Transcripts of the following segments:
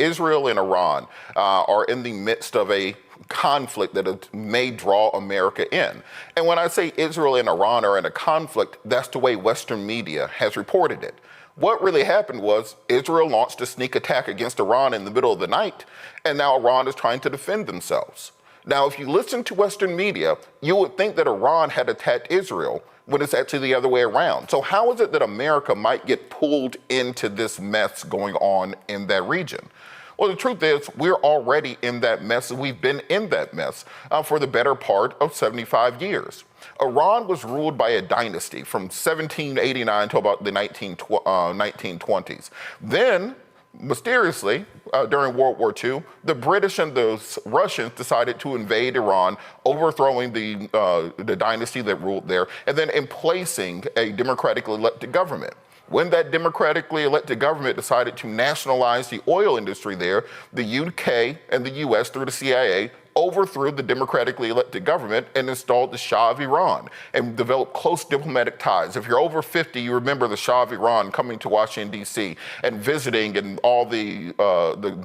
Israel and Iran are in the midst of a conflict that may draw America in. And when I say Israel and Iran are in a conflict, that's the way Western media has reported it. What really happened was Israel launched a sneak attack against Iran in the middle of the night, and now Iran is trying to defend themselves. Now, if you listen to Western media, you would think that Iran had attacked Israel when it's actually the other way around. So how is it that America might get pulled into this mess going on in that region? Well, the truth is we're already in that mess, and we've been in that mess for the better part of 75 years. Iran was ruled by a dynasty from 1789 to about the 1920s. Then, mysteriously, during World War II, the British and the Russians decided to invade Iran, overthrowing the dynasty that ruled there, and then emplacing a democratically elected government. When that democratically elected government decided to nationalize the oil industry there, the UK and the US, through the CIA, overthrew the democratically elected government and installed the Shah of Iran and developed close diplomatic ties. If you're over 50, you remember the Shah of Iran coming to Washington, D.C. and visiting and all the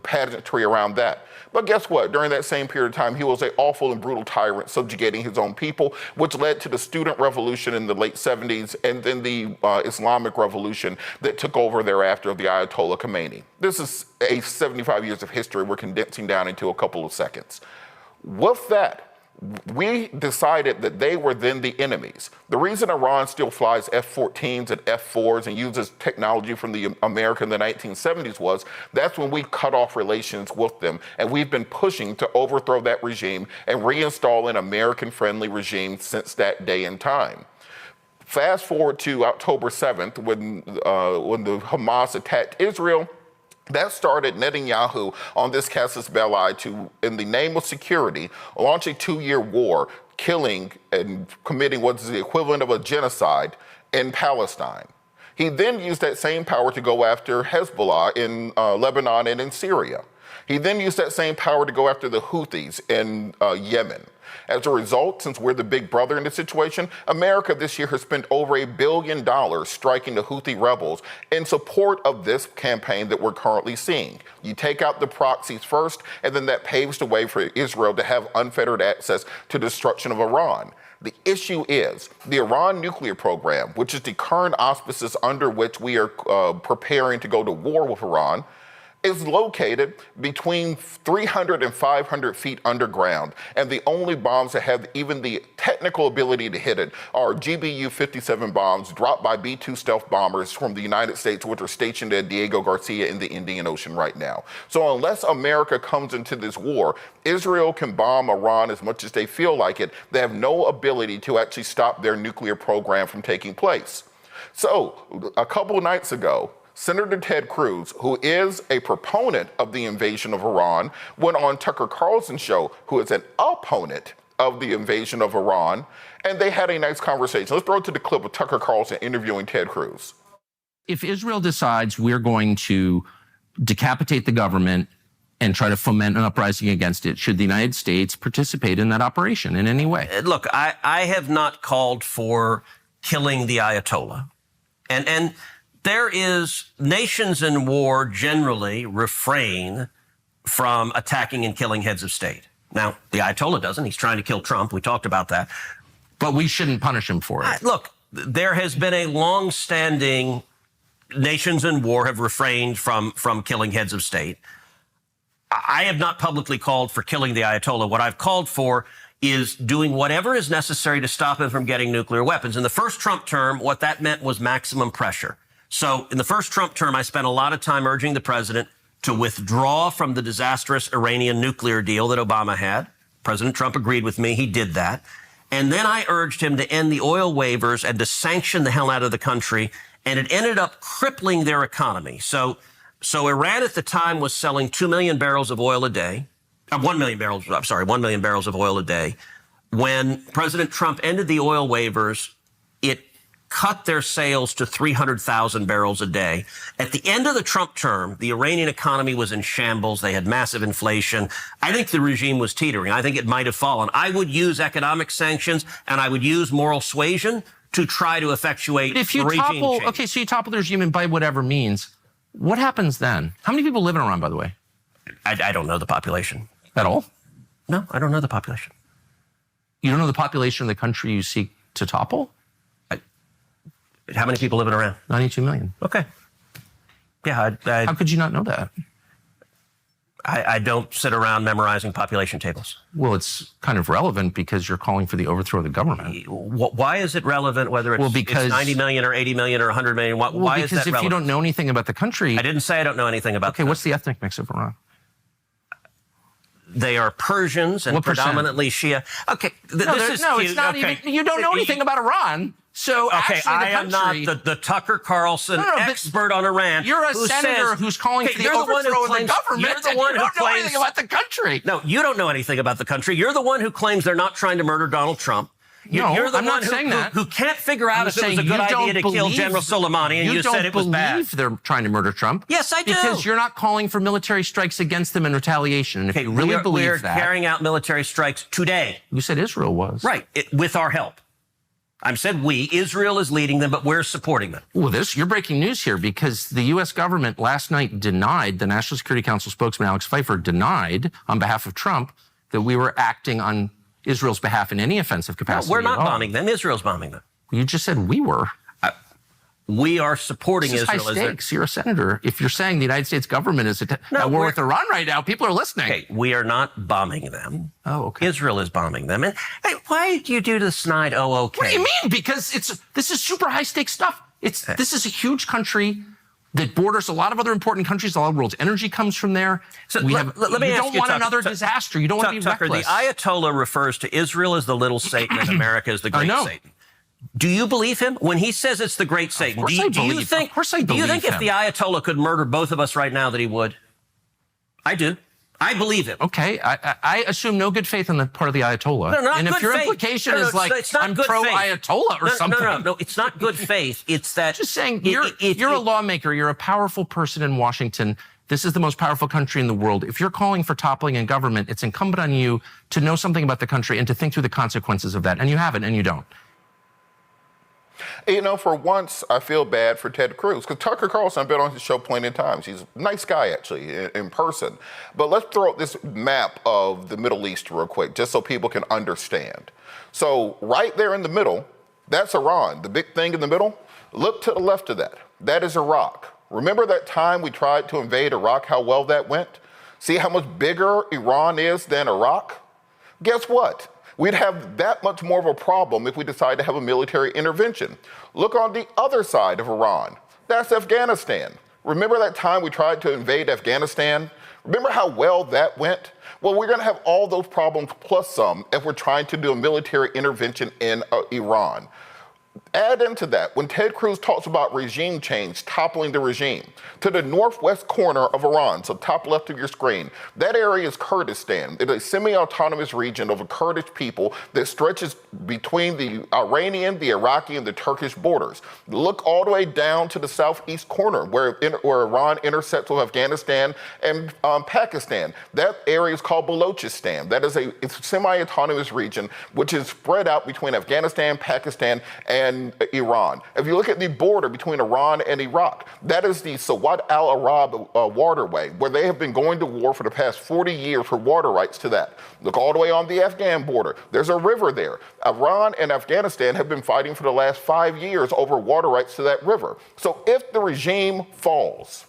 pageantry around that. But guess what? During that same period of time, he was an awful and brutal tyrant, subjugating his own people, which led to the student revolution in the late 70s and then the Islamic revolution that took over thereafter of the Ayatollah Khomeini. This is 75 years of history we're condensing down into a couple of seconds. With that, we decided that they were then the enemies. The reason Iran still flies F-14s and F-4s and uses technology from the America in the 1970s was that's when we cut off relations with them. And we've been pushing to overthrow that regime and reinstall an American-friendly regime since that day and time. Fast forward to October 7th when the Hamas attacked Israel. That started Netanyahu on this casus belli to, in the name of security, launch a 2-year war, killing and committing what is the equivalent of a genocide in Palestine. He then used that same power to go after Hezbollah in Lebanon and in Syria. He then used that same power to go after the Houthis in Yemen. As a result, since we're the big brother in this situation, America this year has spent over $1 billion striking the Houthi rebels in support of this campaign that we're currently seeing. You take out the proxies first, and then that paves the way for Israel to have unfettered access to destruction of Iran. The issue is the Iran nuclear program, which is the current auspices under which we are preparing to go to war with Iran, is located between 300 and 500 feet underground, and the only bombs that have even the technical ability to hit it are GBU-57 bombs dropped by B-2 stealth bombers from the United States, which are stationed at Diego Garcia in the Indian Ocean right now. So unless America comes into this war, Israel can bomb Iran as much as they feel like it. They have no ability to actually stop their nuclear program from taking place. So a couple of nights ago, Senator Ted Cruz, who is a proponent of the invasion of Iran, went on Tucker Carlson's show, who is an opponent of the invasion of Iran, and they had a nice conversation. Let's throw it to the clip of Tucker Carlson interviewing Ted Cruz. If Israel decides we're going to decapitate the government and try to foment an uprising against it, should the United States participate in that operation in any way? Look, I have not called for killing the Ayatollah. And there is, nations in war generally refrain from attacking and killing heads of state. Now, the Ayatollah doesn't. He's trying to kill Trump. We talked about that. But we shouldn't punish him for it. Look, there has been a long-standing, nations in war have refrained from killing heads of state. I have not publicly called for killing the Ayatollah. What I've called for is doing whatever is necessary to stop him from getting nuclear weapons. In the first Trump term, what that meant was maximum pressure. So in the first Trump term, I spent a lot of time urging the president to withdraw from the disastrous Iranian nuclear deal that Obama had. President Trump agreed with me. He did that. And then I urged him to end the oil waivers and to sanction the hell out of the country. And it ended up crippling their economy. So Iran at the time was selling 2 million barrels of oil a day. 1 million barrels of oil a day. When President Trump ended the oil waivers, it cut their sales to 300,000 barrels a day. At the end of the Trump term, the Iranian economy was in shambles. They had massive inflation. I think the regime was teetering. I think it might have fallen. I would use economic sanctions and I would use moral suasion to try to effectuate regime change. Okay, so you topple the regime and by whatever means, what happens then? How many people live in Iran, by the way? I don't know the population. At all? No, I don't know the population. You don't know the population of the country you seek to topple? How many people living around? 92 million. Okay. Yeah, How could you not know that? I don't sit around memorizing population tables. Well, it's kind of relevant because you're calling for the overthrow of the government. Why is it relevant whether it's, because, it's 90 million or 80 million or 100 million? Why is that relevant? Because if you don't know anything about the country... I didn't say I don't know anything about Okay, what's the ethnic mix of Iran? They are Persians and predominantly Shia. Okay, it's not even... You don't know anything about Iran. So okay, I am not the Tucker Carlson expert on Iran. You're a senator who's calling for the overthrow of the government. You're the one who don't know anything about the country. No, you don't know anything about the country. You're the one who claims they're not trying to murder Donald Trump. You're the I'm one not saying that. Who can't figure out if it was a good idea to kill General Soleimani, and you said it was bad. You don't believe they're trying to murder Trump. Yes, I do. Because you're not calling for military strikes against them in retaliation. And if you really believe that... We're carrying out military strikes today. You said Israel was. Right, with our help. I said we. Israel is leading them, but we're supporting them. Well, you're breaking news here because the U.S. government last night denied, the National Security Council spokesman Alex Pfeiffer denied on behalf of Trump that we were acting on Israel's behalf in any offensive capacity. No, we're not bombing them. Israel's bombing them. You just said we were. We are supporting Israel. High stakes. You're a senader. If you're saying the United States government is at war with Iran right now, people are listening. Okay, we are not bombing them. Oh, okay. Israel is bombing them. And hey, why do you do the snide? Oh, okay. What do you mean? Because this is super high stakes stuff. This is a huge country that borders a lot of other important countries. A lot of the world's energy comes from there. So let me ask you don't want another disaster. You don't want to be reckless. The Ayatollah refers to Israel as the little Satan and America as the great Satan. Do you believe him when he says it's the great Satan? Do you think if the Ayatollah could murder both of us right now that he would? I do. I believe him. Okay, I assume no good faith on the part of the Ayatollah. No, not and good if your faith. implication is like I'm pro-Ayatollah or something. No, it's not good faith. It's that... Just saying, you're a lawmaker. You're a powerful person in Washington. This is the most powerful country in the world. If you're calling for toppling in government, it's incumbent on you to know something about the country and to think through the consequences of that. And you haven't, and you don't. You know, for once, I feel bad for Ted Cruz, because Tucker Carlson, I've been on his show plenty of times. He's a nice guy, actually, in person. But let's throw up this map of the Middle East real quick, just so people can understand. So right there in the middle, that's Iran. The big thing in the middle, look to the left of that. That is Iraq. Remember that time we tried to invade Iraq, how well that went? See how much bigger Iran is than Iraq? Guess what? We'd have that much more of a problem if we decide to have a military intervention. Look on the other side of Iran. That's Afghanistan. Remember that time we tried to invade Afghanistan? Remember how well that went? Well, we're going to have all those problems plus some if we're trying to do a military intervention in Iran. Add into that, when Ted Cruz talks about regime change, toppling the regime, to the northwest corner of Iran, so top left of your screen, that area is Kurdistan. It's a semi-autonomous region of a Kurdish people that stretches between the Iranian, the Iraqi, and the Turkish borders. Look all the way down to the southeast corner where Iran intersects with Afghanistan and Pakistan. That area is called Balochistan. That is a semi-autonomous region which is spread out between Afghanistan, Pakistan, and Iran. If you look at the border between Iran and Iraq, that is the Sawat al-Arab waterway, where they have been going to war for the past 40 years for water rights to that. Look all the way on the Afghan border. There's a river there. Iran and Afghanistan have been fighting for the last 5 years over water rights to that river. So if the regime falls,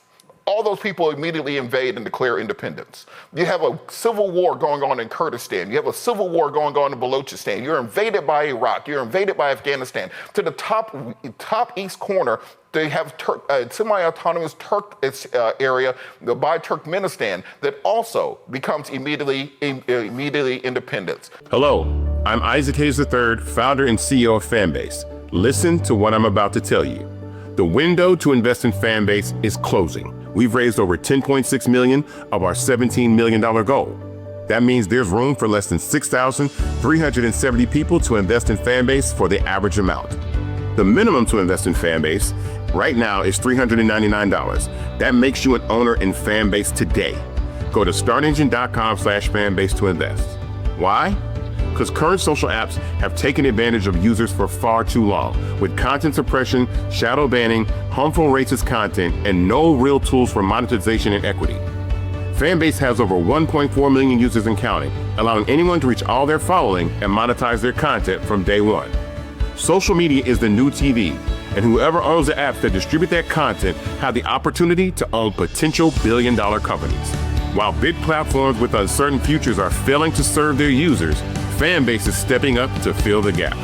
all those people immediately invade and declare independence. You have a civil war going on in Kurdistan. You have a civil war going on in Balochistan. You're invaded by Iraq. You're invaded by Afghanistan. To the top east corner, they have semi-autonomous area by Turkmenistan that also becomes immediately independent. Hello, I'm Isaac Hayes III, founder and CEO of Fanbase. Listen to what I'm about to tell you. The window to invest in Fanbase is closing. We've raised over $10.6 million of our $17 million goal. That means there's room for less than 6,370 people to invest in Fanbase for the average amount. The minimum to invest in Fanbase right now is $399. That makes you an owner in Fanbase today. Go to startengine.com/fanbase to invest. Why? Because current social apps have taken advantage of users for far too long, with content suppression, shadow banning, harmful racist content, and no real tools for monetization and equity. Fanbase has over 1.4 million users and counting, allowing anyone to reach all their following and monetize their content from day one. Social media is the new TV, and whoever owns the apps that distribute that content have the opportunity to own potential billion-dollar companies. While big platforms with uncertain futures are failing to serve their users, Fanbase is stepping up to fill the gap.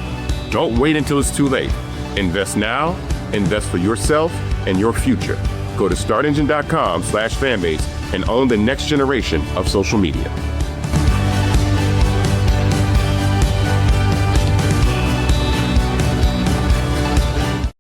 Don't wait until it's too late. Invest now, invest for yourself and your future. Go to startengine.com/fanbase and own the next generation of social media.